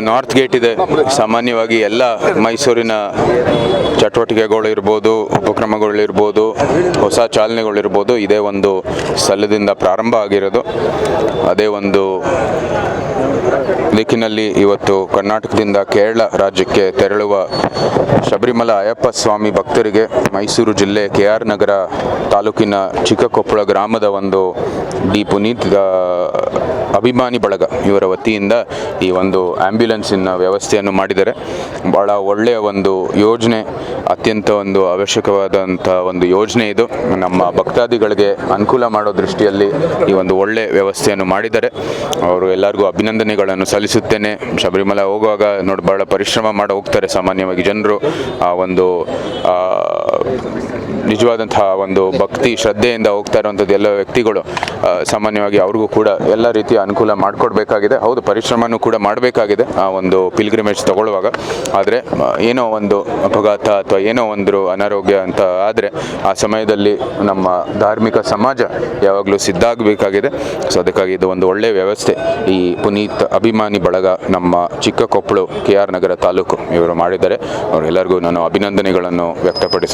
North gate ಇದೆ. ಸಾಮಾನ್ಯವಾಗಿ ಎಲ್ಲ ಮೈಸೂರಿನ ಚಟುವಟಿಕೆಗಳು ಇರ್ಬೋದು, ಉಪಕ್ರಮಗಳಿರ್ಬೋದು, ಹೊಸ ಚಾಲನೆಗಳಿರ್ಬೋದು, ಇದೇ ಒಂದು ಸ್ಥಳದಿಂದ ಪ್ರಾರಂಭ ಆಗಿರೋದು. ಅದೇ ಒಂದು ದಿಕ್ಕಿನಲ್ಲಿ ಇವತ್ತು ಕರ್ನಾಟಕದಿಂದ ಕೇರಳ ರಾಜ್ಯಕ್ಕೆ ತೆರಳುವ ಶಬರಿಮಲ ಅಯ್ಯಪ್ಪ ಸ್ವಾಮಿ ಭಕ್ತರಿಗೆ ಮೈಸೂರು ಜಿಲ್ಲೆ KR ನಗರ ತಾಲೂಕಿನ ಚಿಕ್ಕಕೊಪ್ಪಳ ಗ್ರಾಮದ ಒಂದು ಡಿ ಪುನೀತ್ ಅಭಿಮಾನಿ ಬಳಗ ಇವರ ವತಿಯಿಂದ ಈ ಒಂದು ಆ್ಯಂಬ್ಯುಲೆನ್ಸಿನ ವ್ಯವಸ್ಥೆಯನ್ನು ಮಾಡಿದ್ದಾರೆ. ಭಾಳ ಒಳ್ಳೆಯ ಒಂದು ಯೋಜನೆ, ಅತ್ಯಂತ ಒಂದು ಅವಶ್ಯಕವಾದಂಥ ಒಂದು ಯೋಜನೆ ಇದು. ನಮ್ಮ ಭಕ್ತಾದಿಗಳಿಗೆ ಅನುಕೂಲ ಮಾಡೋ ದೃಷ್ಟಿಯಲ್ಲಿ ಈ ಒಂದು ಒಳ್ಳೆಯ ವ್ಯವಸ್ಥೆಯನ್ನು ಮಾಡಿದ್ದಾರೆ. ಅವರು ಎಲ್ಲರಿಗೂ ಅಭಿನಂದನೆಗಳನ್ನು ಸಲ್ಲಿಸುತ್ತೇನೆ. ಶಬರಿಮಲ ಹೋಗುವಾಗ ನೋಡಿ ಭಾಳ ಪರಿಶ್ರಮ ಮಾಡಿ ಹೋಗ್ತಾರೆ ಸಾಮಾನ್ಯವಾಗಿ ಜನರು. ಆ ಒಂದು ನಿಜವಾದಂತಹ ಒಂದು ಭಕ್ತಿ ಶ್ರದ್ಧೆಯಿಂದ ಹೋಗ್ತಾ ಇರುವಂಥದ್ದು ಎಲ್ಲ ವ್ಯಕ್ತಿಗಳು ಸಾಮಾನ್ಯವಾಗಿ ಅವ್ರಿಗೂ ಕೂಡ ಎಲ್ಲ ರೀತಿಯ ಅನುಕೂಲ ಮಾಡಿಕೊಡ್ಬೇಕಾಗಿದೆ. ಹೌದು, ಪರಿಶ್ರಮನೂ ಕೂಡ ಮಾಡಬೇಕಾಗಿದೆ ಆ ಒಂದು ಪಿಲ್ಗ್ರಿಮೇಜ್ ತಗೊಳ್ಳುವಾಗ. ಆದರೆ ಏನೋ ಒಂದು ಅಪಘಾತ ಅಥವಾ ಏನೋ ಒಂದು ಅನಾರೋಗ್ಯ ಅಂತ ಆದರೆ ಆ ಸಮಯದಲ್ಲಿ ನಮ್ಮ ಧಾರ್ಮಿಕ ಸಮಾಜ ಯಾವಾಗಲೂ ಸಿದ್ಧ ಆಗಬೇಕಾಗಿದೆ. ಸೊ ಅದಕ್ಕಾಗಿ ಇದು ಒಂದು ಒಳ್ಳೆಯ ವ್ಯವಸ್ಥೆ ಈ ಪುನೀತ್ ಅಭಿಮಾನಿ ಬಳಗ ನಮ್ಮ ಚಿಕ್ಕಕೊಪ್ಪಳು KR ನಗರ ತಾಲೂಕು ಇವರು ಮಾಡಿದ್ದಾರೆ. ಅವರೆಲ್ಲರಿಗೂ ನಾನು ಅಭಿನಂದನೆಗಳನ್ನು ವ್ಯಕ್ತಪಡಿಸ್ತೀನಿ.